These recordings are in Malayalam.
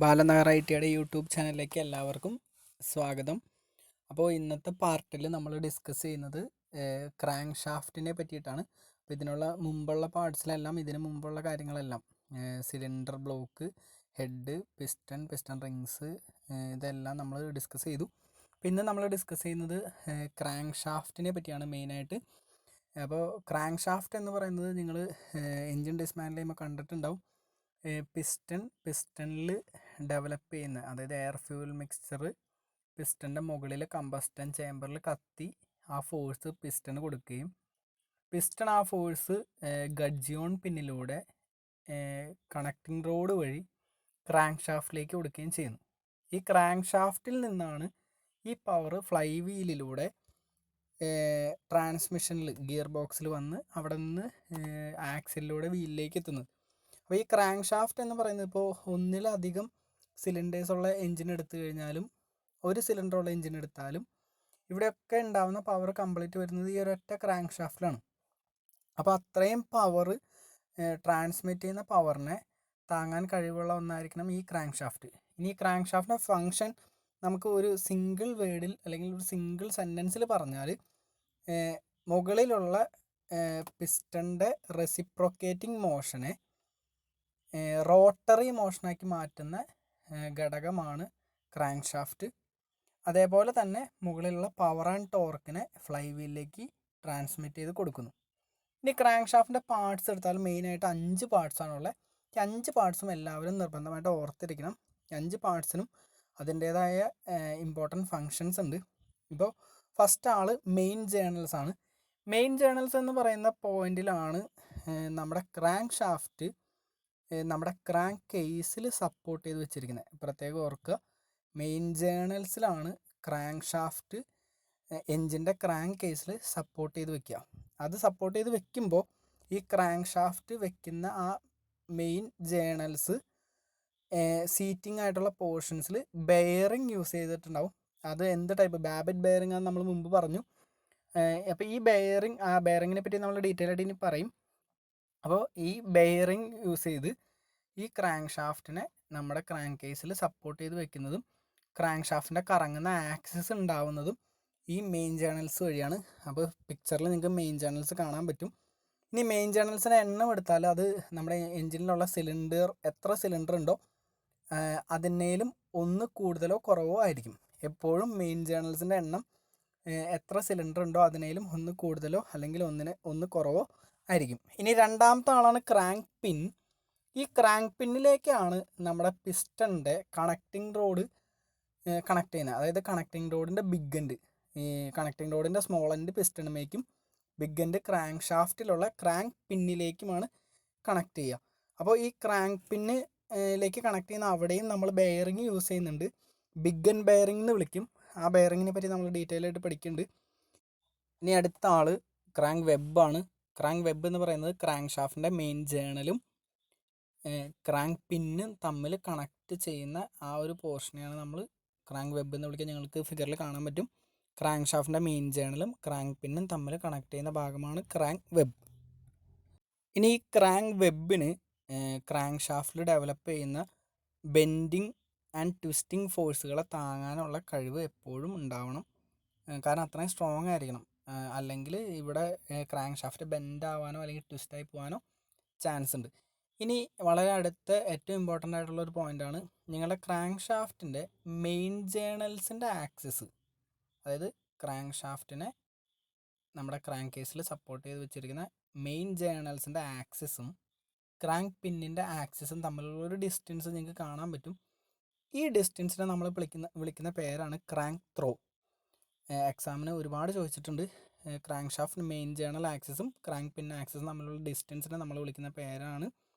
ബാലനഗർ ITIയുടെ യൂട്യൂബ് ചാനലിലേക്ക് എല്ലാവർക്കും സ്വാഗതം. അപ്പോൾ ഇന്നത്തെ പാർട്ടിൽ നമ്മൾ ഡിസ്കസ് ചെയ്യുന്നത് ക്രാങ്ക് ഷാഫ്റ്റിനെ പറ്റിയിട്ടാണ്. അപ്പോൾ ഇതിനുള്ള മുമ്പുള്ള പാർട്സിലെല്ലാം ഇതിന് മുമ്പുള്ള കാര്യങ്ങളെല്ലാം cylinder block, head, piston rings ഇതെല്ലാം നമ്മൾ ഡിസ്കസ് ചെയ്തു. പിന്നെ നമ്മൾ ഡിസ്കസ് ചെയ്യുന്നത് ക്രാങ്ക് ഷാഫ്റ്റിനെ പറ്റിയാണ് മെയിനായിട്ട്. അപ്പോൾ ക്രാങ്ക് ഷാഫ്റ്റ് എന്ന് പറയുന്നത് നിങ്ങൾ എൻജിൻ ഡിസ്മാൻഡിൽ ചെയ്യുമ്പോൾ കണ്ടിട്ടുണ്ടാവും. പിസ്റ്റണിൽ ഡെവലപ്പ് ചെയ്യുന്ന, അതായത് എയർ ഫ്യൂൽ മിക്സ്ചർ പിസ്റ്റൻ്റെ മുകളിൽ കമ്പസ്റ്റൻ ചേമ്പറിൽ കത്തി ആ ഫോഴ്സ് പിസ്റ്റണ് കൊടുക്കുകയും പിസ്റ്റൺ ആ ഫോഴ്സ് ഗഡ്ജിയോൺ പിന്നിലൂടെ കണക്റ്റിംഗ് റോഡ് വഴി ക്രാങ്ക് ഷാഫ്റ്റിലേക്ക് കൊടുക്കുകയും ചെയ്യുന്നു. ഈ ക്രാങ്ക് ഷാഫ്റ്റിൽ നിന്നാണ് ഈ പവർ ഫ്ലൈ വീലിലൂടെ ട്രാൻസ്മിഷനിൽ ഗിയർ ബോക്സിൽ വന്ന് അവിടെ നിന്ന് ആക്സിലിലൂടെ വീലിലേക്ക് എത്തുന്നത്. അപ്പോൾ ഈ ക്രാങ്ക് ഷാഫ്റ്റ് എന്ന് പറയുന്നത് ഇപ്പോൾ ഒന്നിലധികം സിലിണ്ടേഴ്സ് ഉള്ള എൻജിൻ എടുത്തു കഴിഞ്ഞാലും ഒരു സിലിണ്ടറുള്ള എൻജിൻ എടുത്താലും ഇവിടെയൊക്കെ ഉണ്ടാകുന്ന പവർ കംപ്ലീറ്റ് വരുന്നത് ഈ ഒരൊറ്റ ക്രാങ്ക് ഷാഫ്റ്റിലാണ്. അപ്പോൾ അത്രയും പവർ ട്രാൻസ്മിറ്റ് ചെയ്യുന്ന പവറിനെ താങ്ങാൻ കഴിവുള്ള ഒന്നായിരിക്കണം ഈ ക്രാങ്ക് ഷാഫ്റ്റ്. ഇനി ഈ ക്രാങ്ക് ഷാഫ്റ്റിൻ്റെ ഫങ്ഷൻ നമുക്ക് ഒരു സിംഗിൾ വേർഡിൽ അല്ലെങ്കിൽ ഒരു സിംഗിൾ സെൻറ്റൻസിൽ പറഞ്ഞാൽ മുകളിലുള്ള പിസ്റ്റൻ്റെ റെസിപ്രോക്കേറ്റിംഗ് മോഷനെ റോട്ടറി മോഷനാക്കി മാറ്റുന്ന ഘടകമാണ് ക്രാങ്ക് ഷാഫ്റ്റ്. അതേപോലെ തന്നെ മുകളിലുള്ള പവർ ആൻഡ് ടോർക്കിനെ ഫ്ലൈ വീലിലേക്ക് ട്രാൻസ്മിറ്റ് ചെയ്ത് കൊടുക്കുന്നു. ഇനി ക്രാങ്ക് ഷാഫ്റ്റിൻ്റെ പാർട്സ് എടുത്താൽ മെയിനായിട്ട് 5 പാർട്സാണുള്ളത്. ഈ 5 പാർട്സും എല്ലാവരും നിർബന്ധമായിട്ട് ഓർത്തിരിക്കണം. 5 പാർട്സിനും അതിൻ്റേതായ ഇമ്പോർട്ടൻറ്റ് ഫങ്ഷൻസ് ഉണ്ട്. ഇപ്പോൾ ഫസ്റ്റ് ആൾ മെയിൻ ജേർണൽസ് ആണ്. മെയിൻ ജേർണൽസ് എന്ന് പറയുന്ന പോയിന്റിലാണ് നമ്മുടെ ക്രാങ്ക് ഷാഫ്റ്റ് നമ്മുടെ ക്രാങ്ക് കേസിൽ സപ്പോർട്ട് ചെയ്ത് വെച്ചിരിക്കുന്നത്. പ്രത്യേകം ഓർക്കുക, മെയിൻ ജേർണൽസിലാണ് ക്രാങ്ക് ഷാഫ്റ്റ് എൻജിൻ്റെ ക്രാങ്ക് കേസിൽ സപ്പോർട്ട് ചെയ്ത് വെക്കുക. അത് സപ്പോർട്ട് ചെയ്ത് വെക്കുമ്പോൾ ഈ ക്രാങ്ക് ഷാഫ്റ്റ് വെക്കുന്ന ആ മെയിൻ ജേർണൽസ് സീറ്റിംഗ് ആയിട്ടുള്ള പോർഷൻസിൽ ബെയറിങ് യൂസ് ചെയ്തിട്ടുണ്ടാവും. അത് എന്ത് ടൈപ്പ് ബാബറ്റ് ബെയറിംഗ് ആണെന്ന് നമ്മൾ മുമ്പ് പറഞ്ഞു. അപ്പോൾ ഈ ബെയറിങ്ങിനെ പറ്റി നമ്മൾ ഡീറ്റെയിൽ ആയിട്ട് ഇനി പറയും. അപ്പോൾ ഈ ബെയറിംഗ് യൂസ് ചെയ്ത് ഈ ക്രാങ്ക് ഷാഫ്റ്റിനെ നമ്മുടെ ക്രാങ്ക് കേസിൽ സപ്പോർട്ട് ചെയ്ത് വെക്കുന്നതും ക്രാങ്ക് ഷാഫ്റ്റിൻ്റെ കറങ്ങുന്ന ആക്സിസ് ഉണ്ടാവുന്നതും ഈ മെയിൻ ജേർണൽസ് വഴിയാണ്. അപ്പോൾ പിക്ചറിൽ നിങ്ങൾക്ക് മെയിൻ ജേർണൽസ് കാണാൻ പറ്റും. ഇനി മെയിൻ ജേർണൽസിൻ്റെ എണ്ണം എടുത്താൽ അത് നമ്മുടെ എൻജിനിലുള്ള എത്ര സിലിണ്ടർ ഉണ്ടോ അതിനേലും ഒന്ന് കൂടുതലോ കുറവോ ആയിരിക്കും. എപ്പോഴും മെയിൻ ജേർണൽസിൻ്റെ എണ്ണം എത്ര സിലിണ്ടർ ഉണ്ടോ അതിനേലും ഒന്ന് കൂടുതലോ അല്ലെങ്കിൽ ഒന്ന് കുറവോ ആയിരിക്കും. ഇനി രണ്ടാമത്തെ ആളാണ് ക്രാങ്ക് പിൻ. ഈ ക്രാങ്ക് പിന്നിലേക്കാണ് നമ്മുടെ പിസ്റ്റണിൻ്റെ കണക്റ്റിംഗ് റോഡ് കണക്ട് ചെയ്യുന്നത്. അതായത് കണക്റ്റിംഗ് റോഡിൻ്റെ ബിഗ് എൻഡ്, ഈ കണക്റ്റിംഗ് റോഡിൻ്റെ സ്മോൾ എൻഡ് പിസ്റ്റണിലേക്കും ബിഗ് എൻഡ് ക്രാങ്ക് ഷാഫ്റ്റിലുള്ള ക്രാങ്ക് പിന്നിലേക്കുമാണ് കണക്ട് ചെയ്യുക. അപ്പോൾ ഈ ക്രാങ്ക് പിന്നിലേക്ക് കണക്ട് ചെയ്യുന്ന അവിടെയും നമ്മൾ ബെയറിങ് യൂസ് ചെയ്യുന്നുണ്ട്. ബിഗ് എൻഡ് ബെയറിംഗ് എന്ന് വിളിക്കും. ആ ബെയറിങ്ങിനെ പറ്റി നമ്മൾ ഡീറ്റെയിൽ ആയിട്ട് പഠിക്കുന്നുണ്ട്. ഇനി അടുത്ത ആൾ ക്രാങ്ക് വെബാണ്. ക്രാങ്ക് വെബ് എന്ന് പറയുന്നത് ക്രാങ്ക് ഷാഫ്റ്റിൻ്റെ മെയിൻ ജേർണലും ക്രാങ്ക് പിന്നും തമ്മിൽ കണക്ട് ചെയ്യുന്ന ആ ഒരു പോർഷനെയാണ് നമ്മൾ ക്രാങ്ക് വെബ് എന്ന് വിളിക്കുക. ഞങ്ങൾക്ക് ഫിഗറിൽ കാണാൻ പറ്റും. ക്രാങ്ക് ഷാഫ്റ്റിൻ്റെ മെയിൻ ജേർണലും ക്രാങ്ക് പിന്നും തമ്മിൽ കണക്ട് ചെയ്യുന്ന ഭാഗമാണ് ക്രാങ്ക് വെബ്. ഇനി ഈ ക്രാങ്ക് വെബിന് ക്രാങ്ക് ഷാഫ്റ്റിൽ ഡെവലപ്പ് ചെയ്യുന്ന ബെൻഡിങ് ആൻഡ് ട്വിസ്റ്റിംഗ് ഫോഴ്സുകളെ താങ്ങാനുള്ള കഴിവ് എപ്പോഴും ഉണ്ടാവണം. കാരണം അത്രയും സ്ട്രോങ് ആയിരിക്കണം. അല്ലെങ്കിൽ ഇവിടെ ക്രാങ്ക് ഷാഫ്റ്റ് ബെൻഡ് ആവാനോ അല്ലെങ്കിൽ ട്വിസ്റ്റായി പോകാനോ ചാൻസ് ഉണ്ട്. ഇനി വളരെ അടുത്ത ഏറ്റവും ഇമ്പോർട്ടൻ്റ് ആയിട്ടുള്ള ഒരു പോയിൻ്റാണ് നിങ്ങളുടെ ക്രാങ്ക് ഷാഫ്റ്റിൻ്റെ മെയിൻ ജേർണൽസിൻ്റെ ആക്സിസ്. അതായത് ക്രാങ്ക് ഷാഫ്റ്റിനെ നമ്മുടെ ക്രാങ്ക് കേസിൽ സപ്പോർട്ട് ചെയ്ത് വെച്ചിരിക്കുന്ന മെയിൻ ജേർണൽസിൻ്റെ ആക്സിസും ക്രാങ്ക് പിന്നിൻ്റെ ആക്സിസും തമ്മിലുള്ള ഒരു ഡിസ്റ്റൻസ് നിങ്ങൾക്ക് കാണാൻ പറ്റും. ഈ ഡിസ്റ്റൻസിനെ നമ്മൾ വിളിക്കുന്ന പേരാണ് ക്രാങ്ക് ത്രോ. എക്സാമിന് ഒരുപാട് ചോദിച്ചിട്ടുണ്ട്. ക്രാങ്ക് ഷാഫ്റ്റ് മെയിൻ ജേർണൽ ആക്സിസും ക്രാങ്ക് പിൻ ആക്സിസും തമ്മിലുള്ള ഡിസ്റ്റൻസിനെ നമ്മൾ വിളിക്കുന്ന പേരാണ്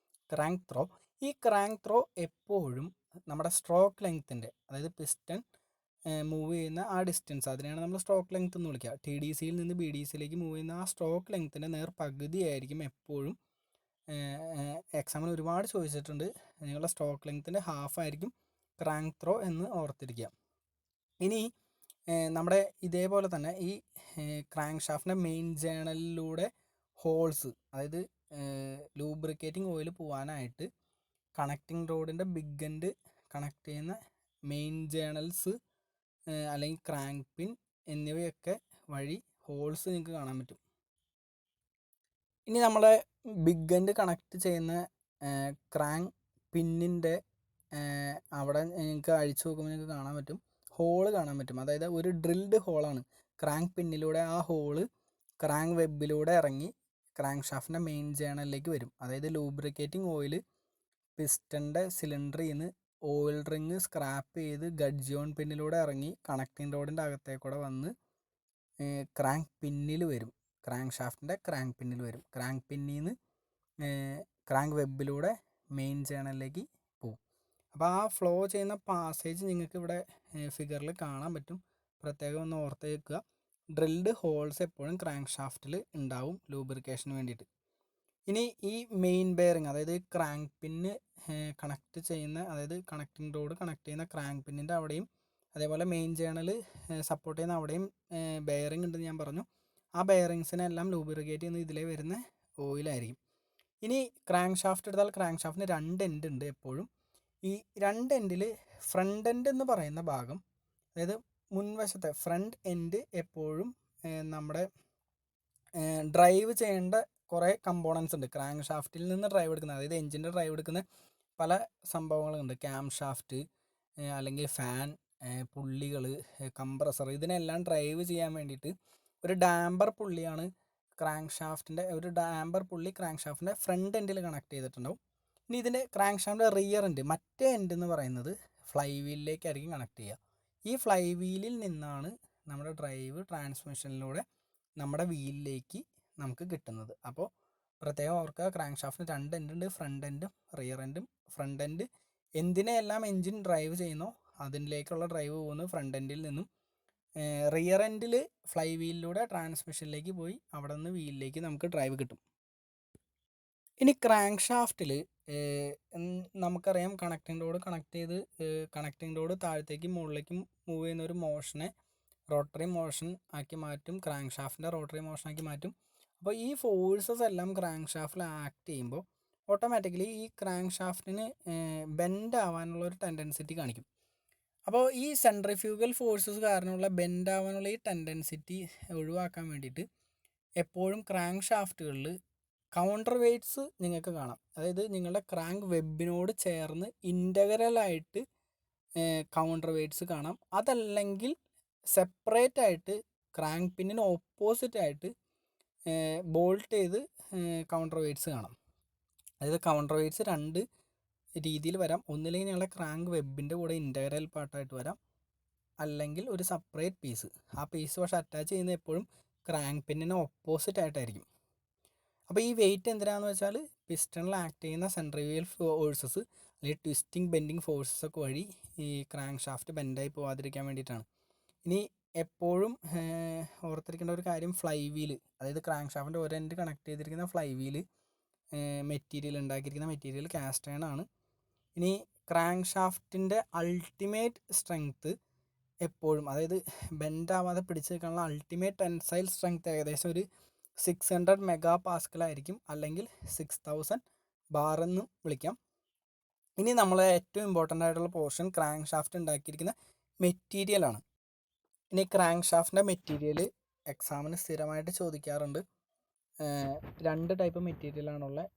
ക്രാങ്ക് ത്രോ. ഈ ക്രാങ്ക് ത്രോ എപ്പോഴും നമ്മുടെ സ്ട്രോക്ക് ലെങ്ത്തിൻ്റെ, അതായത് പിസ്റ്റൺ മൂവ് ചെയ്യുന്ന ആ ഡിസ്റ്റൻസ്, അതിനെയാണ് നമ്മൾ സ്ട്രോക്ക് ലെങ്ത് എന്ന് വിളിക്കുക. TDCയിൽ നിന്ന് BDCയിലേക്ക് മൂവ് ചെയ്യുന്ന ആ സ്ട്രോക്ക് ലെങ്ത്തിൻ്റെ പകുതിയായിരിക്കും എപ്പോഴും. എക്സാമിന് ഒരുപാട് ചോദിച്ചിട്ടുണ്ട്. നിങ്ങളുടെ സ്ട്രോക്ക് ലെങ്ത്തിൻ്റെ ഹാഫ് ആയിരിക്കും ക്രാങ്ക് ത്രോ എന്ന് ഓർത്തിരിക്കുക. ഇനി നമ്മുടെ ഇതേപോലെ തന്നെ ഈ ക്രാങ്ക് ഷാഫ്റ്റിൻ്റെ മെയിൻ ജേർണലിലൂടെ ഹോൾസ്, അതായത് ലൂബ്രിക്കേറ്റിംഗ് ഓയിൽ പോകാനായിട്ട് കണക്റ്റിംഗ് റോഡിൻ്റെ ബിഗ് എൻഡ് കണക്ട് ചെയ്യുന്ന മെയിൻ ജേണൽസ് അല്ലെങ്കിൽ ക്രാങ്ക് പിൻ എന്നിവയൊക്കെ വഴി ഹോൾസ് നിങ്ങൾക്ക് കാണാൻ പറ്റും. ഇനി നമ്മളെ ബിഗ് എൻഡ് കണക്ട് ചെയ്യുന്ന ക്രാങ്ക് പിന്നിൻ്റെ അവിടെ നിങ്ങൾക്ക് അഴിച്ചു നോക്കുമ്പോൾ നിങ്ങൾക്ക് കാണാൻ പറ്റും, ഹോള് കാണാൻ പറ്റും. അതായത് ഒരു ഡ്രിൽഡ് ഹോളാണ്. ക്രാങ്ക് പിന്നിലൂടെ ആ ഹോള് ക്രാങ്ക് വെബിലൂടെ ഇറങ്ങി ക്രാങ്ക് ഷാഫ്റ്റിൻ്റെ മെയിൻ ജേണലിലേക്ക് വരും. അതായത് ലൂബ്രിക്കേറ്റിംഗ് ഓയിൽ പിസ്റ്റൻ്റെ സിലിണ്ടറിൽ നിന്ന് ഓയിൽ റിങ് സ്ക്രാപ്പ് ചെയ്ത് ഗഡ്ജിയോൺ പിന്നിലൂടെ ഇറങ്ങി കണക്റ്റിംഗ് റോഡിൻ്റെ അകത്തേക്കൂടെ വന്ന് ക്രാങ്ക് പിന്നിൽ വരും. ക്രാങ്ക് ഷാഫ്റ്റിൻ്റെ ക്രാങ്ക് പിന്നിൽ വരും. ക്രാങ്ക് പിന്നിൽ നിന്ന് ക്രാങ്ക് വെബിലൂടെ മെയിൻ ജേണലിലേക്ക് പോകും. അപ്പോൾ ആ ഫ്ലോ ചെയ്യുന്ന പാസേജ് നിങ്ങൾക്ക് ഇവിടെ ഫിഗറിൽ കാണാൻ പറ്റും. പ്രത്യേകം ഒന്ന് ഓർത്ത് വെക്കുക. ഡ്രിൽഡ് ഹോൾസ് എപ്പോഴും ക്രാങ്ക് ഷാഫ്റ്റിൽ ഉണ്ടാവും ലൂബ്രിക്കേഷന് വേണ്ടിയിട്ട്. ഇനി ഈ മെയിൻ ബെയറിങ്, അതായത് ക്രാങ്ക് പിന്ന് കണക്ട് ചെയ്യുന്ന, അതായത് കണക്റ്റിംഗ് റോഡ് കണക്ട് ചെയ്യുന്ന ക്രാങ്ക് പിന്നിൻ്റെ അവിടെയും അതേപോലെ മെയിൻ ജേണൽ സപ്പോർട്ട് ചെയ്യുന്ന അവിടെയും ബെയറിംഗ് ഉണ്ടെന്ന് ഞാൻ പറഞ്ഞു. ആ ബെയറിങ്സിനെല്ലാം ലൂബ്രിക്കേറ്റ് ചെയ്യുന്ന ഇതിലേ വരുന്ന ഓയിലായിരിക്കും. ഇനി ക്രാങ്ക് ഷാഫ്റ്റ് എടുത്താൽ ക്രാങ്ക് ഷാഫ്റ്റിന് 2 എൻഡ് ഉണ്ട് എപ്പോഴും. ഈ 2 എൻഡിൽ ഫ്രണ്ട് എൻഡ് എന്ന് പറയുന്ന ഭാഗം, അതായത് മുൻവശത്തെ ഫ്രണ്ട് എൻഡ് എപ്പോഴും നമ്മുടെ ഡ്രൈവ് ചെയ്യേണ്ട കുറേ കമ്പോണൻസ് ഉണ്ട്. ക്രാങ്ക് ഷാഫ്റ്റിൽ നിന്ന് ഡ്രൈവ് എടുക്കുന്ന, അതായത് എഞ്ചിൻ്റെ ഡ്രൈവ് എടുക്കുന്ന പല സംഭവങ്ങളുണ്ട്. ക്യാം ഷാഫ്റ്റ് അല്ലെങ്കിൽ ഫാൻ, പുള്ളികൾ, കംപ്രസർ, ഇതിനെല്ലാം ഡ്രൈവ് ചെയ്യാൻ വേണ്ടിയിട്ട് ഒരു ഡാമ്പർ പുള്ളിയാണ് ക്രാങ്ക് ഷാഫ്റ്റിൻ്റെ, ഒരു ഡാമ്പർ പുള്ളി ക്രാങ്ക് ഷാഫ്റ്റിൻ്റെ ഫ്രണ്ട് എൻഡിൽ കണക്ട് ചെയ്തിട്ടുണ്ടാവും. ഇനി ഇതിൻ്റെ ക്രാങ്ക് ഷാഫ്റ്റിൻ്റെ റിയർ എൻഡ്, മറ്റേ എൻഡ് എന്ന് പറയുന്നത് ഫ്ലൈ വീലിലേക്കായിരിക്കും കണക്ട് ചെയ്യുക. ഈ ഫ്ലൈ വീലിൽ നിന്നാണ് നമ്മുടെ ഡ്രൈവ് ട്രാൻസ്മിഷനിലൂടെ നമ്മുടെ വീലിലേക്ക് നമുക്ക് കിട്ടുന്നത്. അപ്പോൾ പ്രത്യേകം ഓർക്കുക, ക്രാങ്ക് ഷാഫ്റ്റിന് 2 എൻഡ് ഉണ്ട്, ഫ്രണ്ട് എൻഡും റിയർ എൻഡും. ഫ്രണ്ട് എൻഡ് എന്തിനെല്ലാം എൻജിൻ ഡ്രൈവ് ചെയ്യുന്നോ അതിലേക്കുള്ള ഡ്രൈവ് പോകുന്നത് ഫ്രണ്ട് എൻഡിൽ നിന്നും. റിയർ എൻഡിൽ ഫ്ലൈ വീലിലൂടെ ട്രാൻസ്മിഷനിലേക്ക് പോയി അവിടെ നിന്ന് വീലിലേക്ക് നമുക്ക് ഡ്രൈവ് കിട്ടും. ഇനി ക്രാങ്ക് ഷാഫ്റ്റിൽ നമുക്കറിയാം, കണക്റ്റിംഗ് റോഡ് താഴത്തേക്കും മുകളിലേക്കും മൂവ് ചെയ്യുന്ന ഒരു മോഷനെ റോട്ടറി മോഷൻ ആക്കി മാറ്റും, ക്രാങ്ക് ഷാഫ്റ്റിൻ്റെ റോട്ടറി മോഷൻ ആക്കി മാറ്റും. അപ്പോൾ ഈ ഫോഴ്സസ് എല്ലാം ക്രാങ്ക് ഷാഫ്റ്റിൽ ആക്ട് ചെയ്യുമ്പോൾ ഓട്ടോമാറ്റിക്കലി ഈ ക്രാങ്ക് ഷാഫ്റ്റിന് ബെൻഡ് ആവാനുള്ള ഒരു ടെൻഡൻസിറ്റി കാണിക്കും. അപ്പോൾ ഈ സെൻട്രിഫ്യൂഗൽ ഫോഴ്സസ് കാരണമുള്ള ബെൻഡ് ആവാനുള്ള ഈ ടെൻഡൻസിറ്റി ഒഴിവാക്കാൻ വേണ്ടിയിട്ട് എപ്പോഴും ക്രാങ്ക് ഷാഫ്റ്റുകളിൽ കൗണ്ടർ വെയ്റ്റ്സ് നിങ്ങൾക്ക് കാണാം. അതായത് നിങ്ങളുടെ ക്രാങ്ക് വെബിനോട് ചേർന്ന് ഇൻ്റഗ്രലായിട്ട് കൗണ്ടർ വെയ്റ്റ്സ് കാണാം. അതല്ലെങ്കിൽ സെപ്പറേറ്റ് ആയിട്ട് ക്രാങ്ക് പിന്നിന് ഓപ്പോസിറ്റായിട്ട് ബോൾട്ട് ചെയ്ത് കൗണ്ടർ വെയ്റ്റ്സ് കാണാം. അതായത് കൗണ്ടർ വെയ്റ്റ്സ് 2 രീതിയിൽ വരാം. ഒന്നില്ലെങ്കിൽ നിങ്ങളുടെ ക്രാങ്ക് വെബിൻ്റെ കൂടെ ഇൻ്റഗ്രൽ പാർട്ടായിട്ട് വരാം, അല്ലെങ്കിൽ ഒരു സെപ്പറേറ്റ് പീസ്. ആ പീസ് പക്ഷേ അറ്റാച്ച് ചെയ്യുന്നത് എപ്പോഴും ക്രാങ്ക് പിന്നിന് ഓപ്പോസിറ്റ് ആയിട്ടായിരിക്കും. അപ്പോൾ ഈ വെയിറ്റ് എന്തിനാണെന്ന് വെച്ചാൽ പിസ്റ്റണിൽ ആക്ട് ചെയ്യുന്ന സെൻട്രിഫ്യൂഗൽ ഫോഴ്സസ് അല്ലെങ്കിൽ ട്വിസ്റ്റിംഗ് ബെൻഡിങ് ഫോഴ്സസ് ഒക്കെ വഴി ഈ ക്രാങ്ക് ഷാഫ്റ്റ് ബെൻഡായി പോകാതിരിക്കാൻ വേണ്ടിയിട്ടാണ്. ഇനി എപ്പോഴും ഓർത്തിരിക്കേണ്ട ഒരു കാര്യം, ഫ്ലൈ വീല്, അതായത് ക്രാങ്ക് ഷാഫ്റ്റിൻ്റെ ഒരു എൻഡ് കണക്ട് ചെയ്തിരിക്കുന്ന ഫ്ലൈ വീല് ഉണ്ടാക്കിയിരിക്കുന്ന മെറ്റീരിയൽ കാസ്റ്റ് അയൺ ആണ്. ഇനി ക്രാങ്ക് ഷാഫ്റ്റിൻ്റെ അൾട്ടിമേറ്റ് സ്ട്രെങ്ത്ത് എപ്പോഴും, അതായത് ബെൻഡ് ആവാതെ പിടിച്ച് നിൽക്കാനുള്ള അൾട്ടിമേറ്റ് ടെൻസൈൽ സ്ട്രെങ്ത്ത് ഏകദേശം ഒരു 600 മെഗാ പാസ്കൽ ആയിരിക്കും, അല്ലെങ്കിൽ 6000 ബാർ എന്നും വിളിക്കാം. ഇനി നമ്മളെ ഏറ്റവും ഇമ്പോർട്ടൻ്റ് ആയിട്ടുള്ള പോർഷൻ ക്രാങ്ക് ഷാഫ്റ്റ് ഉണ്ടാക്കിയിരിക്കുന്ന മെറ്റീരിയലാണ്. ഇനി ക്രാങ്ക് ഷാഫ്റ്റിൻ്റെ മെറ്റീരിയൽ എക്സാമിന് സ്ഥിരമായിട്ട് ചോദിക്കാറുണ്ട്. 2 ടൈപ്പ് മെറ്റീരിയലാണുള്ളത്.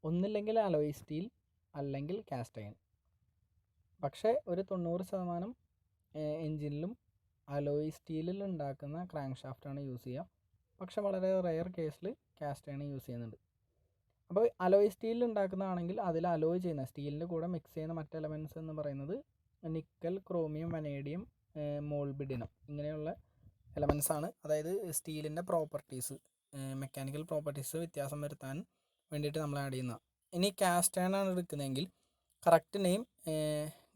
ഒന്നില്ലെങ്കിൽ അലോയ് സ്റ്റീൽ, അല്ലെങ്കിൽ കാസ്റ്റ് അയൺ. പക്ഷേ ഒരു 90% എൻജിനിലും അലോയ് സ്റ്റീലിൽ ഉണ്ടാക്കുന്ന ക്രാങ്ക് ഷാഫ്റ്റാണ് യൂസ് ചെയ്യുക. പക്ഷെ വളരെ റെയർ കേസിൽ കാസ്റ്റ് അയൺ യൂസ് ചെയ്യുന്നുണ്ട്. അപ്പോൾ അലോയ് സ്റ്റീലിൽ ഉണ്ടാക്കുന്നതാണെങ്കിൽ അതിൽ അലോയ് ചെയ്യുന്ന സ്റ്റീലിൻ്റെ കൂടെ മിക്സ് ചെയ്യുന്ന മറ്റ് എലമെൻറ്റ്സ് എന്ന് പറയുന്നത് നിക്കൽ, ക്രോമിയം, വനേഡിയം, മോൾബിഡിനം, ഇങ്ങനെയുള്ള എലമെൻറ്റ്സ് ആണ്. അതായത് സ്റ്റീലിൻ്റെ പ്രോപ്പർട്ടീസ്, മെക്കാനിക്കൽ പ്രോപ്പർട്ടീസ് വ്യത്യാസം വരുത്താൻ വേണ്ടിയിട്ട് നമ്മൾ ആഡ് ചെയ്യുന്ന. ഇനി കാസ്റ്റ് അയൺ ആണ് എടുക്കുന്നതെങ്കിൽ കറക്റ്റ് നെയിം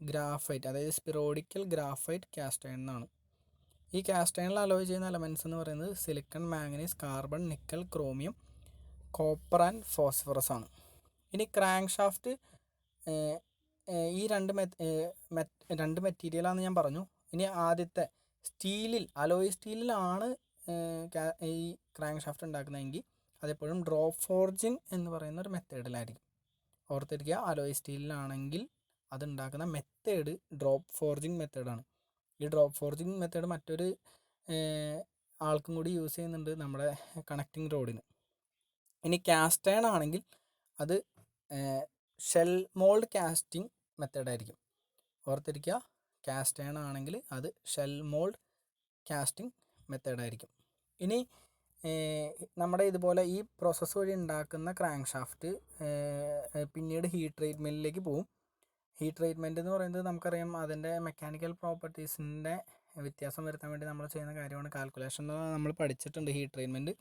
ഗ്രാഫൈറ്റ്, അതായത് സ്പിറോഡിക്കൽ ഗ്രാഫൈറ്റ് കാസ്റ്റ് അയൺ എന്നാണ്. ഈ കാസ്റ്റ് അയണിൽ അലോയ് ചെയ്യുന്ന എലമെൻറ്റ്സ് എന്ന് പറയുന്നത് silicon, manganese, carbon, nickel, chromium, copper and phosphorus ആണ്. ഇനി ക്രാങ്ക് ഷാഫ്റ്റ് ഈ രണ്ട് മെറ്റീരിയലാണെന്ന് ഞാൻ പറഞ്ഞു. ഇനി ആദ്യത്തെ സ്റ്റീലിൽ, അലോയ് സ്റ്റീലിലാണ് ഈ ക്രാങ്ക് ഷാഫ്റ്റ് ഉണ്ടാക്കുന്നതെങ്കിൽ അതെപ്പോഴും ഡ്രോപ്പ് ഫോർജിങ് എന്ന് പറയുന്ന ഒരു മെത്തേഡിലായിരിക്കും. ഓർത്തിരിക്കുക, അലോയ് സ്റ്റീലിലാണെങ്കിൽ അതുണ്ടാക്കുന്ന മെത്തേഡ് ഡ്രോപ്പ് ഫോർജിങ് മെത്തേഡാണ്. ഈ ഡ്രോപ്പ് ഫോർജിങ് മെത്തേഡ് മറ്റൊരു ആൾക്കും കൂടി യൂസ് ചെയ്യുന്നുണ്ട് നമ്മുടെ കണക്റ്റിംഗ് റോഡിന്. ഇനി കാസ്റ്റ് അയൺ ആണെങ്കിൽ അത് ഷെൽ മോൾഡ് കാസ്റ്റിംഗ് മെത്തേഡായിരിക്കും. ഓർത്തിരിക്കുക, കാസ്റ്റ് അയൺ ആണെങ്കിൽ അത് ഷെൽ മോൾഡ് കാസ്റ്റിംഗ് മെത്തേഡായിരിക്കും. ഇനി നമ്മുടെ ഇതുപോലെ ഈ പ്രോസസ്സ് വഴി ഉണ്ടാക്കുന്ന ക്രാങ്ക് ഷാഫ്റ്റ് പിന്നീട് ഹീറ്റ് ട്രീറ്റ്മെൻറ്റിലേക്ക് പോകും. ഹീറ്റ് ട്രീറ്റ്മെൻറ്റ് എന്ന് പറയുന്നത് നമുക്കറിയാം, അതിൻ്റെ മെക്കാനിക്കൽ പ്രോപ്പർട്ടീസിൻ്റെ വ്യത്യാസം വരുത്താൻ വേണ്ടി നമ്മൾ ചെയ്യുന്ന കാര്യമാണ്. കാൽക്കുലേഷൻ നമ്മൾ പഠിച്ചിട്ടുണ്ട് ഹീറ്റ് ട്രീറ്റ്മെൻറ്റ്.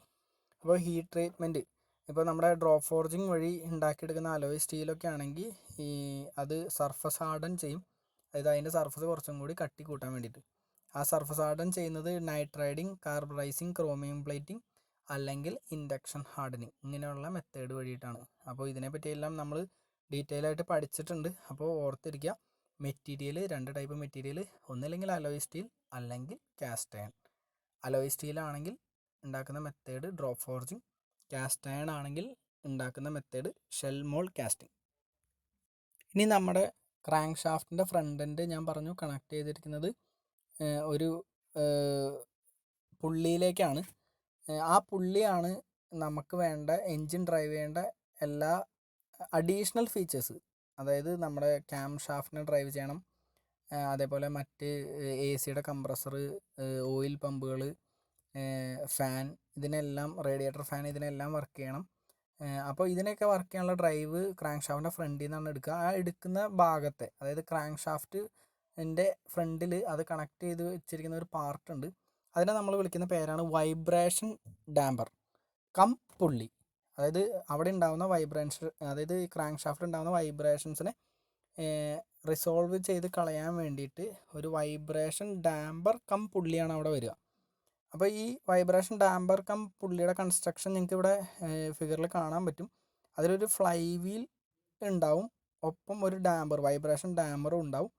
അപ്പോൾ ഹീറ്റ് ട്രീറ്റ്മെൻറ്റ് ഇപ്പോൾ നമ്മുടെ ഡ്രോപ്പ് ഫോർജിങ് വഴി ഉണ്ടാക്കിയെടുക്കുന്ന അലോയ് സ്റ്റീലൊക്കെ ആണെങ്കിൽ അത് സർഫസ് ഹാർഡൻ ചെയ്യും. അതായത് അതിൻ്റെ സർഫസ് കുറച്ചും കൂടി കട്ടി കൂട്ടാൻ വേണ്ടിയിട്ട്. ആ സർഫസ് ഹാർഡൻ ചെയ്യുന്നത് നൈട്രൈഡിങ്, കാർബറൈസിങ്, ക്രോമിയം പ്ലേറ്റിംഗ് അല്ലെങ്കിൽ ഇൻഡക്ഷൻ ഹാർഡനിങ് ഇങ്ങനെയുള്ള മെത്തേഡ് വഴിയിട്ടാണ്. അപ്പോൾ ഇതിനെപ്പറ്റിയെല്ലാം നമ്മൾ ഡീറ്റെയിൽ ആയിട്ട് പഠിച്ചിട്ടുണ്ട്. അപ്പോൾ ഓർത്തിരിക്കുക, മെറ്റീരിയൽ 2 ടൈപ്പ് മെറ്റീരിയൽ, ഒന്നില്ലെങ്കിൽ അലോയ് സ്റ്റീൽ അല്ലെങ്കിൽ കാസ്റ്റ് അയൺ. അലോയ് സ്റ്റീൽ ആണെങ്കിൽ ഉണ്ടാക്കുന്ന method drop forging, cast iron ആണെങ്കിൽ ഉണ്ടാക്കുന്ന മെത്തേഡ് ഷെൽ മോൾഡ് കാസ്റ്റിംഗ്. ഇനി നമ്മുടെ ക്രാങ്ക് ഷാഫ്റ്റിൻ്റെ ഫ്രണ്ട് എൻഡ് ഞാൻ പറഞ്ഞു കണക്ട് ചെയ്തിരിക്കുന്നത് ഒരു പുള്ളിയിലേക്കാണ്. ആ പുള്ളിയാണ് നമുക്ക് വേണ്ട എൻജിൻ ഡ്രൈവ് ചെയ്യേണ്ട എല്ലാ അഡീഷണൽ ഫീച്ചേഴ്സ്. അതായത് നമ്മുടെ ക്യാം ഷാഫ്റ്റിനെ ഡ്രൈവ് ചെയ്യണം, അതേപോലെ മറ്റ് AC-യുടെ കംപ്രസർ, ഓയിൽ പമ്പുകൾ, ഫാൻ, ഇതിനെല്ലാം റേഡിയേറ്റർ ഫാൻ, ഇതിനെല്ലാം വർക്ക് ചെയ്യണം. അപ്പോൾ ഇതിനൊക്കെ വർക്ക് ചെയ്യാനുള്ള ഡ്രൈവ് ക്രാങ്ക് ഷാഫ്റ്റിൻ്റെ ഫ്രണ്ടിൽ നിന്നാണ് എടുക്കുക. ആ എടുക്കുന്ന ഭാഗത്തെ, അതായത് ക്രാങ്ക് ഷാഫ്റ്റിൻ്റെ ഫ്രണ്ടിൽ അത് കണക്ട് ചെയ്ത് വെച്ചിരിക്കുന്ന ഒരു പാർട്ടുണ്ട്. അതിനെ നമ്മൾ വിളിക്കുന്ന പേരാണ് വൈബ്രേഷൻ ഡാമ്പർ കം പുള്ളി. അതായത് അവിടെ ഉണ്ടാകുന്ന വൈബ്രേഷൻ, അതായത് ക്രാങ്ക് ഷാഫ്റ്റ് ഉണ്ടാകുന്ന വൈബ്രേഷൻസിനെ റിസോൾവ് ചെയ്ത് കളയാൻ വേണ്ടിയിട്ട് ഒരു വൈബ്രേഷൻ ഡാമ്പർ കം പുള്ളിയാണ് അവിടെ വരിക. അപ്പോൾ ഈ വൈബ്രേഷൻ ഡാമ്പർ കം പുള്ളിയുടെ കൺസ്ട്രക്ഷൻ നിങ്ങൾക്ക് ഇവിടെ ഫിഗറിൽ കാണാൻ പറ്റും. അതിലൊരു ഫ്ലൈ വീൽ ഉണ്ടാവും, ഒപ്പം ഒരു ഡാമ്പർ, വൈബ്രേഷൻ ഡാമ്പറും ഉണ്ടാവും,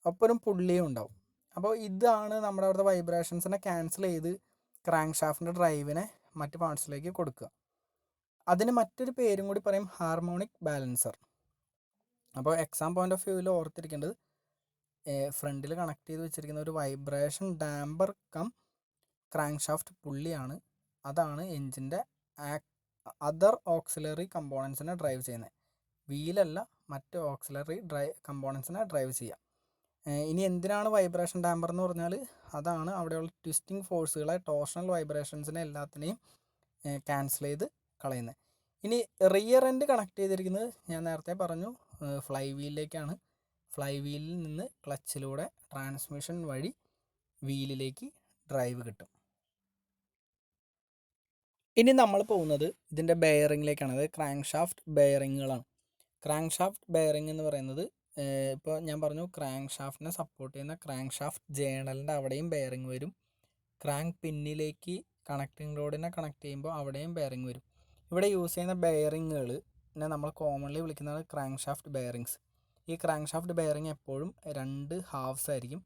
ഒപ്പം ഒരു പുള്ളിയും ഉണ്ടാവും. അപ്പോൾ ഇതാണ് നമ്മുടെ അവിടുത്തെ വൈബ്രേഷൻസിനെ ക്യാൻസൽ ചെയ്ത് ക്രാങ്ക് ഷാഫ്റ്റിൻ്റെ ഡ്രൈവിനെ മറ്റ് പാർട്സിലേക്ക് കൊടുക്കുക. അതിന് മറ്റൊരു പേരും കൂടി പറയും, ഹാർമോണിക് ബാലൻസർ. അപ്പോൾ എക്സാം പോയിൻ്റ് ഓഫ് വ്യൂവിൽ ഓർത്തിരിക്കേണ്ടത്, ഫ്രണ്ടിൽ കണക്ട് ചെയ്ത് വെച്ചിരിക്കുന്ന ഒരു vibration damper cum crank shaft പുള്ളിയാണ്. അതാണ് എൻജിൻ്റെ അതർ ഓക്സിലറി കമ്പോണൻസിനെ ഡ്രൈവ് ചെയ്യുന്നത്. വീലല്ല, മറ്റ് ഓക്സിലറി കമ്പോണൻസിനെ ഡ്രൈവ് ചെയ്യുക. ഇനി എന്തിനാണ് വൈബ്രേഷൻ ഡാമ്പർ എന്ന് പറഞ്ഞാൽ, അതാണ് അവിടെയുള്ള ട്വിസ്റ്റിംഗ് ഫോഴ്സുകളെ, ടോർഷണൽ വൈബ്രേഷൻസിനെ എല്ലാത്തിനെയും ക്യാൻസൽ ചെയ്ത് കളയുന്നത്. ഇനി റിയർ എൻഡ് കണക്ട് ചെയ്തിരിക്കുന്നത് ഞാൻ നേരത്തെ പറഞ്ഞു ഫ്ലൈ വീലിലേക്കാണ്. ഫ്ലൈ വീലിൽ നിന്ന് ക്ലച്ചിലൂടെ ട്രാൻസ്മിഷൻ വഴി വീലിലേക്ക് ഡ്രൈവ് കിട്ടും. ഇനി നമ്മൾ പോകുന്നത് ഇതിൻ്റെ ബെയറിങ്ങിലേക്കാണ്, അതായത് ക്രാങ്ക് ഷാഫ്റ്റ് ബെയറിങ്ങുകളാണ്. ക്രാങ്ക് ഷാഫ്റ്റ് ബെയറിംഗ് എന്ന് പറയുന്നത്, ഇപ്പോൾ ഞാൻ പറഞ്ഞു ക്രാങ്ക് ഷാഫ്റ്റിനെ സപ്പോർട്ട് ചെയ്യുന്ന ക്രാങ്ക് ഷാഫ്റ്റ് ജേണലിൻ്റെ അവിടെയും ബെയറിംഗ് വരും. ക്രാങ്ക് പിന്നിലേക്ക് കണക്റ്റിംഗ് റോഡിനെ കണക്ട് ചെയ്യുമ്പോൾ അവിടെയും ബെയറിംഗ് വരും. ഇവിടെ യൂസ് ചെയ്യുന്ന ബെയറിങ്ങുകൾ നമ്മൾ കോമൺലി വിളിക്കുന്നതാണ് ക്രാങ്ക് ഷാഫ്റ്റ് ബെയറിങ്സ്. ഈ ക്രാങ്ക് ഷാഫ്റ്റ് ബെയറിംഗ് എപ്പോഴും 2 ഹാഫ്സ് ആയിരിക്കും.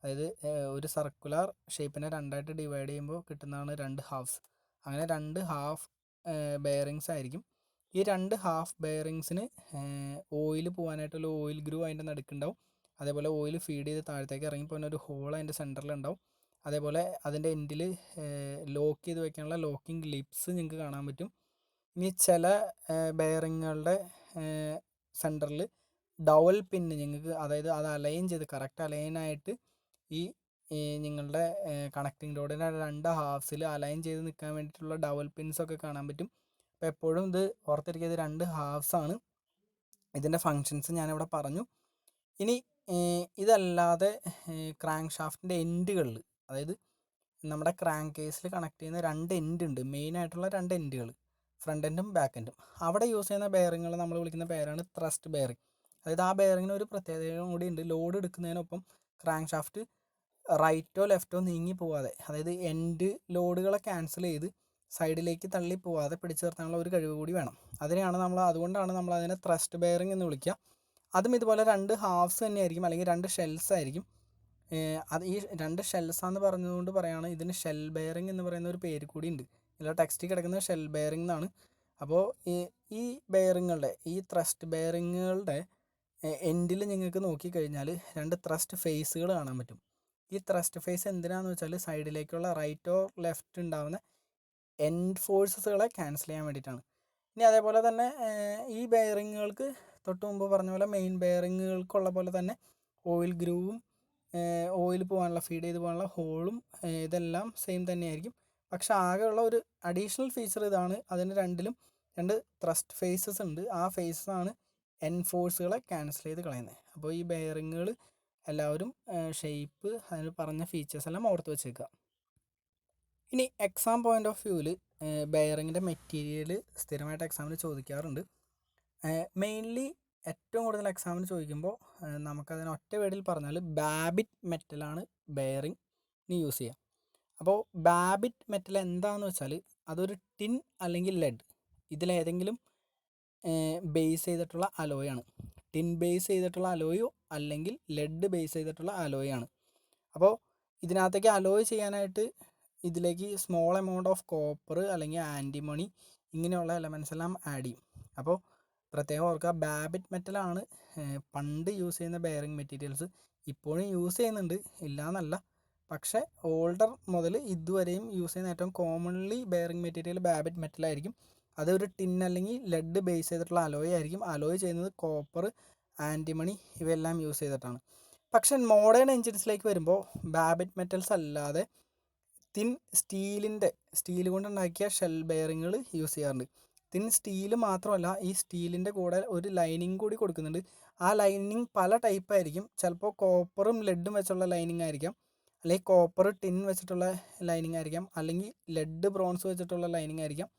അതായത് ഒരു സർക്കുലർ ഷേപ്പിനെ 2ആയിട്ട് ഡിവൈഡ് ചെയ്യുമ്പോൾ കിട്ടുന്നതാണ് 2 ഹാഫ്സ്. അങ്ങനെ 2 ഹാഫ് ബെയറിങ്സ് ആയിരിക്കും. ഈ 2 ഹാഫ് ബെയറിങ്സിന് ഓയിൽ പോകാനായിട്ടുള്ള ഓയിൽ ഗ്രൂ അതിൻ്റെ നടുക്കുണ്ടാവും. അതേപോലെ ഓയിൽ ഫീഡ് ചെയ്ത് താഴത്തേക്ക് ഇറങ്ങിപ്പോകുന്ന ഒരു ഹോൾ അതിൻ്റെ സെൻറ്ററിലുണ്ടാവും. അതേപോലെ അതിൻ്റെ എൻഡിൽ ലോക്ക് ചെയ്ത് വെക്കാനുള്ള ലോക്കിംഗ് ലിപ്സ് നിങ്ങൾക്ക് കാണാൻ പറ്റും. ഇനി ചില ബെയറിങ്ങുകളുടെ സെൻറ്ററിൽ ഡവൽ പിന്ന് നിങ്ങൾക്ക്, അതായത് അത് അലൈൻ ചെയ്ത് കറക്റ്റ് അലൈനായിട്ട് ഈ നിങ്ങളുടെ കണക്റ്റിംഗ് റോഡിൻ്റെ 2 ഹാഫ്സിൽ അലൈൻ ചെയ്ത് നിൽക്കാൻ വേണ്ടിയിട്ടുള്ള ഡവൽ പിൻസൊക്കെ കാണാൻ പറ്റും. അപ്പോൾ എപ്പോഴും ഇത് ഓർത്തിരിക്കുക, ഇത് 2 ഹാഫ്സാണ്. ഇതിൻ്റെ ഫങ്ഷൻസ് ഞാനിവിടെ പറഞ്ഞു. ഇനി ഇതല്ലാതെ ക്രാങ്ക് ഷാഫ്റ്റിൻ്റെ എൻഡുകളിൽ, അതായത് നമ്മുടെ ക്രാങ്ക് കേസിൽ കണക്ട് ചെയ്യുന്ന 2 എൻഡ് ഉണ്ട്, മെയിനായിട്ടുള്ള 2 എൻഡുകൾ, ഫ്രണ്ട് എൻഡും ബാക്ക് എൻഡും. അവിടെ യൂസ് ചെയ്യുന്ന ബെയറിങ്ങുകൾ നമ്മൾ വിളിക്കുന്ന പേരാണ് ത്രസ്റ്റ് ബെയറിംഗ്. അതായത് ആ ബെയറിങ്ങിന് ഒരു പ്രത്യേകതയും കൂടി ഉണ്ട്. ലോഡ് എടുക്കുന്നതിനൊപ്പം ക്രാങ്ക് ഷാഫ്റ്റ് റൈറ്റോ ലെഫ്റ്റോ നീങ്ങി പോവാതെ, അതായത് എൻഡ് ലോഡുകളെ ക്യാൻസൽ ചെയ്ത് സൈഡിലേക്ക് തള്ളി പോവാതെ പിടിച്ചു നിർത്താനുള്ള ഒരു കഴിവ് കൂടി വേണം. അതുകൊണ്ടാണ് നമ്മൾ അതിനെ ത്രസ്റ്റ് ബെയറിംഗ് എന്ന് വിളിക്കുക. അതും ഇതുപോലെ 2 ഹാഫ്സ് തന്നെയായിരിക്കും, അല്ലെങ്കിൽ 2 ഷെൽസ് ആയിരിക്കും. അത് ഈ 2 ഷെൽസാന്ന് പറഞ്ഞതുകൊണ്ട് പറയുകയാണ്, ഇതിന് ഷെൽ ബെയറിംഗ് എന്ന് പറയുന്ന ഒരു പേര് കൂടി ഉണ്ട്. ഇതിൽ ടെക്സ്റ്റിൽ കിടക്കുന്നത് ഷെൽ ബെയറിംഗ് എന്നാണ്. അപ്പോൾ ഈ ബെയറിങ്ങുകളുടെ, ഈ ത്രസ്റ്റ് ബെയറിങ്ങുകളുടെ എൻഡിൽ നിങ്ങൾക്ക് നോക്കിക്കഴിഞ്ഞാൽ 2 ത്രസ്റ്റ് ഫേസുകൾ കാണാൻ പറ്റും. ഈ ത്രസ്റ്റ് ഫേസ് എന്തിനാണെന്ന് വെച്ചാൽ സൈഡിലേക്കുള്ള റൈറ്റ് ഓർ ലെഫ്റ്റ് ഉണ്ടാകുന്ന എൻഡ് ഫോഴ്സസുകളെ ക്യാൻസൽ ചെയ്യാൻ വേണ്ടിയിട്ടാണ്. ഇനി അതേപോലെ തന്നെ ഈ ബെയറിങ്ങുകൾക്ക് തൊട്ട് മുമ്പ് പറഞ്ഞ പോലെ മെയിൻ ബെയറിങ്ങുകൾക്കുള്ള പോലെ തന്നെ ഓയിൽ ഗ്രൂവും ഓയിൽ പോകാനുള്ള ഫീഡ് ചെയ്ത് പോകാനുള്ള ഹോളും ഇതെല്ലാം സെയിം തന്നെയായിരിക്കും. പക്ഷെ ആകെയുള്ള ഒരു അഡീഷണൽ ഫീച്ചർ ഇതാണ്, അതിന് രണ്ടിലും 2 ത്രസ്റ്റ് ഫേസസ് ഉണ്ട്. ആ ഫേസസാണ് എൻ ഫോഴ്സുകളെ ക്യാൻസൽ ചെയ്ത് കളയുന്നത്. അപ്പോൾ ഈ ബെയറിങ്ങുകൾ എല്ലാവരും ഷേപ്പ് അതിൽ പറഞ്ഞ ഫീച്ചേഴ്സ് എല്ലാം ഓർത്ത് വെച്ചേക്കുക. ഇനി എക്സാം പോയിൻ്റ് ഓഫ് വ്യൂവിൽ ബെയറിങ്ങിൻ്റെ മെറ്റീരിയൽ സ്ഥിരമായിട്ട് എക്സാമിന് ചോദിക്കാറുണ്ട്. മെയിൻലി ഏറ്റവും കൂടുതൽ എക്സാമിന് ചോദിക്കുമ്പോൾ നമുക്കതിന് ഒറ്റ വേർഡിൽ പറഞ്ഞാൽ ബാബിറ്റ് മെറ്റലാണ് ബെയറിങ്ങിന് യൂസ് ചെയ്യുക. അപ്പോൾ ബാബിറ്റ് മെറ്റൽ എന്താണെന്ന് വെച്ചാൽ അതൊരു ടിൻ അല്ലെങ്കിൽ ലെഡ് ഇതിലേതെങ്കിലും ബേസ് ചെയ്തിട്ടുള്ള അലോയാണ്. ടിൻ ബേസ് ചെയ്തിട്ടുള്ള അലോയോ അല്ലെങ്കിൽ ലെഡ് ബേസ് ചെയ്തിട്ടുള്ള അലോയാണ്. അപ്പോൾ ഇതിനകത്തേക്ക് അലോയ് ചെയ്യാനായിട്ട് ഇതിലേക്ക് സ്മോൾ എമൗണ്ട് ഓഫ് കോപ്പർ അല്ലെങ്കിൽ ആൻറ്റിമണി ഇങ്ങനെയുള്ള എലമെൻറ്റ്സ് എല്ലാം ആഡ് ചെയ്യും. അപ്പോൾ പ്രത്യേകം ഓർക്കുക, ബാബിറ്റ് മെറ്റലാണ് പണ്ട് യൂസ് ചെയ്യുന്ന ബെയറിംഗ് മെറ്റീരിയൽസ്. ഇപ്പോഴും യൂസ് ചെയ്യുന്നുണ്ട്, ഇല്ലയെന്നല്ല. പക്ഷേ ഓൾഡർ മുതൽ ഇതുവരെയും യൂസ് ചെയ്യുന്ന ഏറ്റവും കോമൺലി ബെയറിംഗ് മെറ്റീരിയൽ ബാബിറ്റ് മെറ്റലായിരിക്കും. അതൊരു ടിൻ അല്ലെങ്കിൽ ലെഡ് ബേസ് ചെയ്തിട്ടുള്ള അലോയ് ആയിരിക്കും. അലോയ് ചെയ്യുന്നത് കോപ്പർ, ആൻറ്റിമണി ഇവയെല്ലാം യൂസ് ചെയ്തിട്ടാണ്. പക്ഷേ മോഡേൺ എഞ്ചിൻസിലേക്ക് വരുമ്പോൾ ബാബിറ്റ് മെറ്റൽസ് അല്ലാതെ തിൻ സ്റ്റീൽ കൊണ്ടുണ്ടാക്കിയ ഷെൽ ബെയറിങ്ങുകൾ യൂസ് ചെയ്യാറുണ്ട്. തിൻ സ്റ്റീൽ മാത്രമല്ല, ഈ സ്റ്റീലിൻ്റെ കൂടെ ഒരു ലൈനിങ് കൂടി കൊടുക്കുന്നുണ്ട്. ആ ലൈനിങ് പല ടൈപ്പ് ആയിരിക്കും. ചിലപ്പോൾ കോപ്പറും ലെഡും വെച്ചുള്ള ലൈനിങ് ആയിരിക്കാം, അല്ലെങ്കിൽ കോപ്പർ ടിൻ വെച്ചിട്ടുള്ള ലൈനിങ് ആയിരിക്കാം, അല്ലെങ്കിൽ ലെഡ് ബ്രോൺസ് വെച്ചിട്ടുള്ള ലൈനിങ് ആയിരിക്കാം,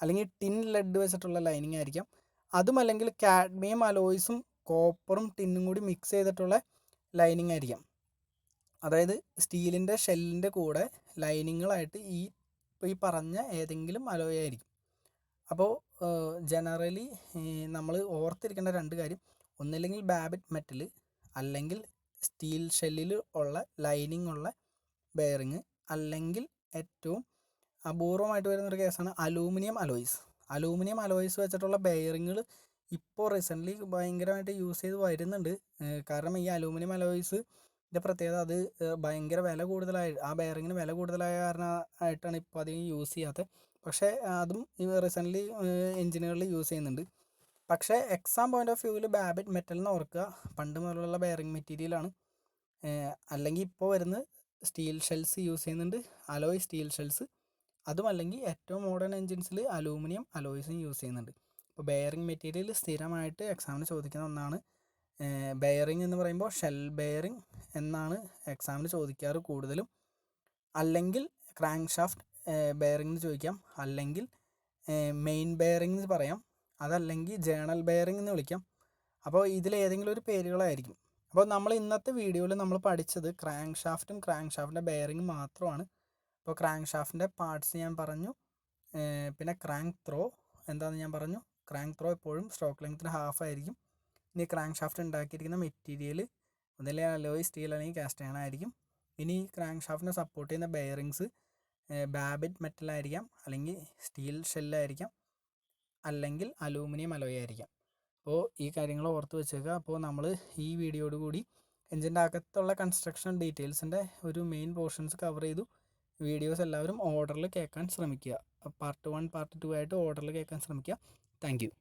അല്ലെങ്കിൽ ടിൻ ലെഡ് വെച്ചിട്ടുള്ള ലൈനിങ് ആയിരിക്കാം. അതും അല്ലെങ്കിൽ കാഡ്മിയം അലോയ്സും കോപ്പറും ടിന്നും കൂടി മിക്സ് ചെയ്തിട്ടുള്ള ലൈനിങ് ആയിരിക്കാം. അതായത് സ്റ്റീലിൻ്റെ ഷെല്ലിൻ്റെ കൂടെ ലൈനിങ്ങുകളായിട്ട് ഈ പറഞ്ഞ ഏതെങ്കിലും അലോയ് ആയിരിക്കും. അപ്പോൾ ജനറലി നമ്മൾ ഓർത്തിരിക്കേണ്ട 2 കാര്യം, ഒന്നില്ലെങ്കിൽ ബാബിറ്റ് മെറ്റൽ അല്ലെങ്കിൽ സ്റ്റീൽ ഷെല്ലിൽ ഉള്ള ലൈനിങ് ഉള്ള ബെയറിങ്, അല്ലെങ്കിൽ ഏറ്റവും അപൂർവമായിട്ട് വരുന്നൊരു കേസാണ് അലൂമിനിയം അലോയ്സ് വെച്ചിട്ടുള്ള ബെയറിങ്ങുകൾ ഇപ്പോൾ റീസെൻ്റ്ലി ഭയങ്കരമായിട്ട് യൂസ് ചെയ്ത് വരുന്നുണ്ട്. കാരണം ഈ അലൂമിനിയം അലോയ്സിൻ്റെ പ്രത്യേകത അത് ഭയങ്കര വില കൂടുതലായി, ആ ബെയറിങ്ങിന് വില കൂടുതലായ കാരണമായിട്ടാണ് ഇപ്പോൾ അധികം യൂസ് ചെയ്യാത്തത്. പക്ഷേ അതും റീസെൻ്റ്ലി എഞ്ചിനുകളിൽ യൂസ് ചെയ്യുന്നുണ്ട്. പക്ഷേ എക്സാം പോയിൻ്റ് ഓഫ് വ്യൂവിൽ ബാബിറ്റ് മെറ്റൽ എന്ന് ഓർക്കുക, പണ്ട് മുതലുള്ള ബെയറിംഗ് മെറ്റീരിയലാണ്. അല്ലെങ്കിൽ ഇപ്പോൾ വരുന്ന സ്റ്റീൽ ഷെൽസ് യൂസ് ചെയ്യുന്നുണ്ട്, അലോയ് സ്റ്റീൽ ഷെൽസ്. അതും അല്ലെങ്കിൽ ഏറ്റവും മോഡേൺ എഞ്ചിൻസിൽ അലൂമിനിയം അലോയ്സും യൂസ് ചെയ്യുന്നുണ്ട്. അപ്പോൾ ബെയറിംഗ് മെറ്റീരിയൽ സ്ഥിരമായിട്ട് എക്സാമിന് ചോദിക്കുന്ന ഒന്നാണ്. ബെയറിംഗ് എന്ന് പറയുമ്പോൾ ഷെൽ ബെയറിംഗ് എന്നാണ് എക്സാമിന് ചോദിക്കാറ് കൂടുതലും. അല്ലെങ്കിൽ ക്രാങ്ക് ഷാഫ്റ്റ് ബെയറിംഗ് ചോദിക്കാം, അല്ലെങ്കിൽ മെയിൻ ബെയറിംഗ് എന്ന് പറയാം, അതല്ലെങ്കിൽ ജേണൽ ബെയറിംഗ് എന്ന് വിളിക്കാം. അപ്പോൾ ഇതിലേതെങ്കിലും ഒരു പേരുകളായിരിക്കും. അപ്പോൾ നമ്മൾ ഇന്നത്തെ വീഡിയോയിൽ നമ്മൾ പഠിച്ചത് ക്രാങ്ക് ഷാഫ്റ്റിൻ്റെ ബെയറിംഗ് മാത്രമാണ്. അപ്പോൾ ക്രാങ്ക് ഷാഫ്റ്റിൻ്റെ പാർട്സ് ഞാൻ പറഞ്ഞു, പിന്നെ ക്രാങ്ക് ത്രോ എന്താണെന്ന് ഞാൻ പറഞ്ഞു. ക്രാങ്ക് ത്രോ എപ്പോഴും സ്ട്രോക്ക് ലെങ്ത്തിന് ഹാഫ് ആയിരിക്കും. ഇനി ക്രാങ്ക് ഷാഫ്റ്റ് ഉണ്ടാക്കിയിരിക്കുന്ന മെറ്റീരിയൽ ഒന്നിലെ അലോയ് സ്റ്റീൽ അല്ലെങ്കിൽ കാസ്റ്റ് അയൺ ആയിരിക്കും. ഇനി ക്രാങ്ക് ഷാഫ്റ്റിനെ സപ്പോർട്ട് ചെയ്യുന്ന ബെയറിങ്സ് ബാബിറ്റ് മെറ്റലായിരിക്കാം, അല്ലെങ്കിൽ സ്റ്റീൽ ഷെല്ലായിരിക്കാം, അല്ലെങ്കിൽ അലൂമിനിയം അലോയ് ആയിരിക്കാം. അപ്പോൾ ഈ കാര്യങ്ങൾ ഓർത്ത് വെച്ചേക്കുക. അപ്പോൾ നമ്മൾ ഈ വീഡിയോയോട് കൂടി എഞ്ചിൻ്റെ അകത്തുള്ള കൺസ്ട്രക്ഷൻ ഡീറ്റെയിൽസിൻ്റെ ഒരു മെയിൻ പോർഷൻസ് കവർ ചെയ്തു. വീഡിയോസ് എല്ലാവരും ഓർഡറിൽ കേൾക്കാൻ ശ്രമിക്കുക. പാർട്ട് 1 പാർട്ട് 2 ആയിട്ട് ഓർഡറിൽ കേൾക്കാൻ ശ്രമിക്കുക. Thank you.